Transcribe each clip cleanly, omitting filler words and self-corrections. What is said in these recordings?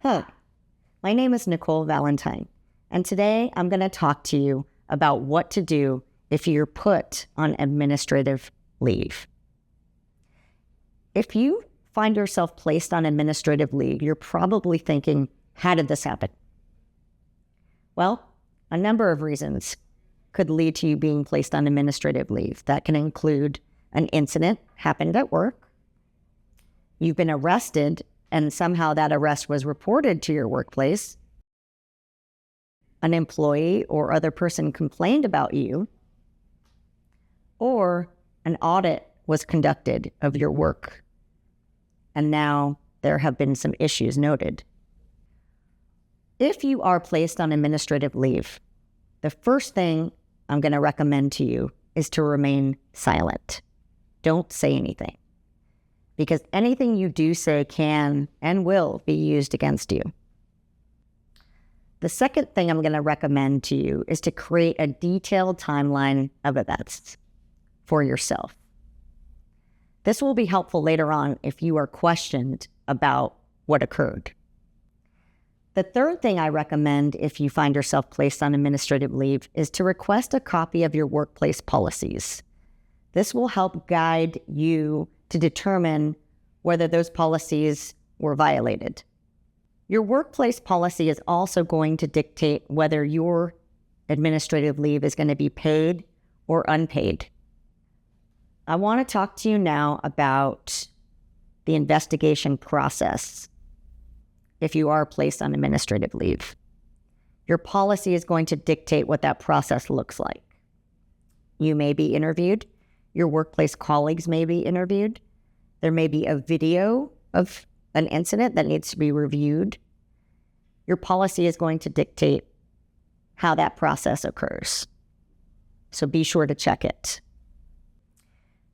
Hi, my name is Nicole Valentine, and today I'm going to talk to you about what to do if you're put on administrative leave. If you find yourself placed on administrative leave, you're probably thinking, how did this happen? Well, a number of reasons could lead to you being placed on administrative leave. That can include an incident happened at work, you've been arrested, and somehow that arrest was reported to your workplace, an employee or other person complained about you, or an audit was conducted of your work, and now there have been some issues noted. If you are placed on administrative leave, the first thing I'm going to recommend to you is to remain silent. Don't say anything, because anything you do say can and will be used against you. The second thing I'm going to recommend to you is to create a detailed timeline of events for yourself. This will be helpful later on if you are questioned about what occurred. The third thing I recommend if you find yourself placed on administrative leave is to request a copy of your workplace policies. This will help guide you to determine whether those policies were violated. Your workplace policy is also going to dictate whether your administrative leave is going to be paid or unpaid. I want to talk to you now about the investigation process if you are placed on administrative leave. Your policy is going to dictate what that process looks like. You may be interviewed. Your workplace colleagues may be interviewed. There may be a video of an incident that needs to be reviewed. Your policy is going to dictate how that process occurs. So be sure to check it.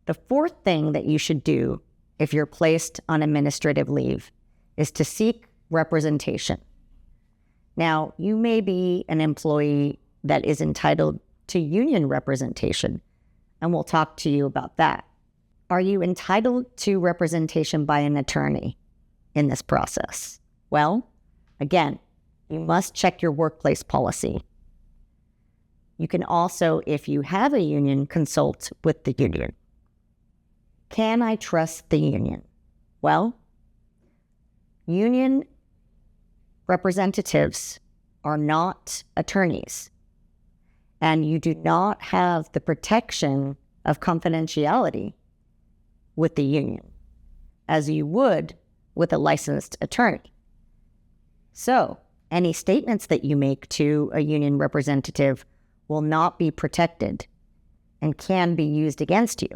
The fourth thing that you should do if you're placed on administrative leave is to seek representation. Now, you may be an employee that is entitled to union representation, and we'll talk to you about that. Are you entitled to representation by an attorney in this process? Well, again, you must check your workplace policy. You can also, if you have a union, consult with the union. Can I trust the union? Well, union representatives are not attorneys, and you do not have the protection of confidentiality with the union, as you would with a licensed attorney. So, any statements that you make to a union representative will not be protected and can be used against you.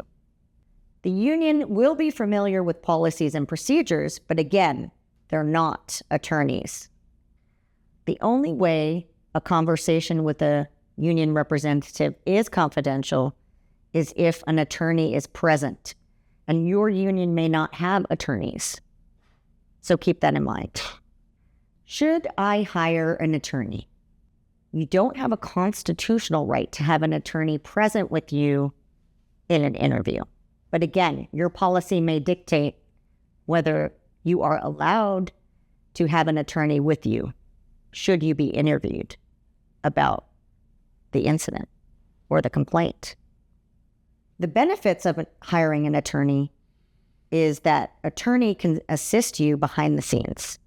The union will be familiar with policies and procedures, but again, they're not attorneys. The only way a conversation with a union representative is confidential is if an attorney is present, and your union may not have attorneys. So keep that in mind. Should I hire an attorney? You don't have a constitutional right to have an attorney present with you in an interview. But again, your policy may dictate whether you are allowed to have an attorney with you should you be interviewed about the incident or the complaint. The benefits of hiring an attorney is that attorney can assist you behind the scenes.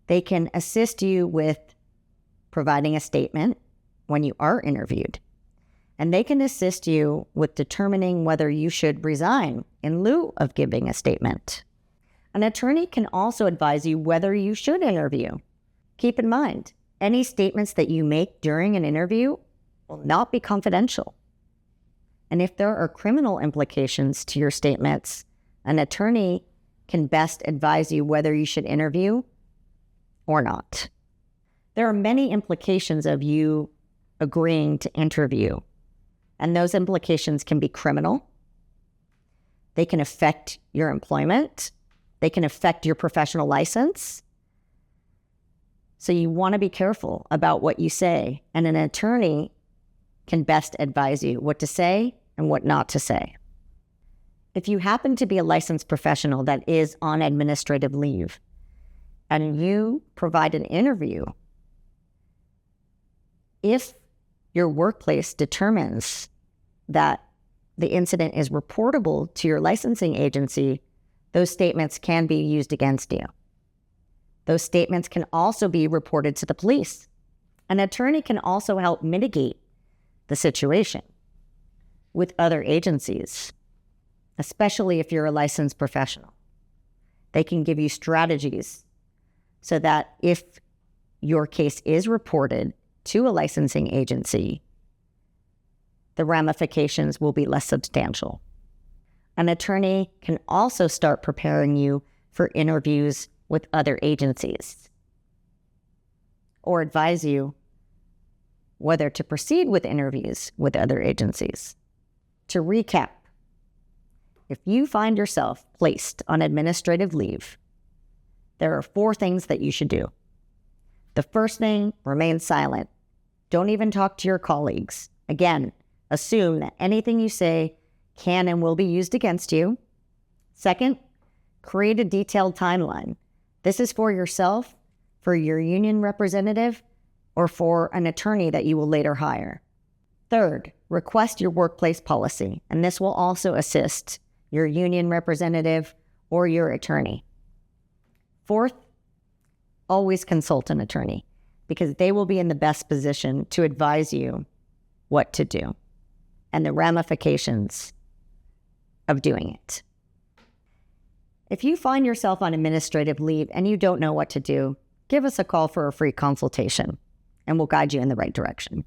They can assist you with providing a statement when you are interviewed, and they can assist you with determining whether you should resign in lieu of giving a statement. An attorney can also advise you whether you should interview. Keep in mind, any statements that you make during an interview will not be confidential. And if there are criminal implications to your statements, an attorney can best advise you whether you should interview or not. There are many implications of you agreeing to interview, and those implications can be criminal. They can affect your employment. They can affect your professional license. So you want to be careful about what you say, and an attorney can best advise you what to say and what not to say. If you happen to be a licensed professional that is on administrative leave, and you provide an interview, if your workplace determines that the incident is reportable to your licensing agency, those statements can be used against you. Those statements can also be reported to the police. An attorney can also help mitigate the situation with other agencies, especially if you're a licensed professional. They can give you strategies so that if your case is reported to a licensing agency, the ramifications will be less substantial. An attorney can also start preparing you for interviews with other agencies or advise you whether to proceed with interviews with other agencies. To recap, if you find yourself placed on administrative leave, there are 4 things that you should do. The first thing, remain silent. Don't even talk to your colleagues. Again, assume that anything you say can and will be used against you. Second, create a detailed timeline. This is for yourself, for your union representative, or for an attorney that you will later hire. Third, request your workplace policy, and this will also assist your union representative or your attorney. Fourth, always consult an attorney because they will be in the best position to advise you what to do and the ramifications of doing it. If you find yourself on administrative leave and you don't know what to do, give us a call for a free consultation and we'll guide you in the right direction.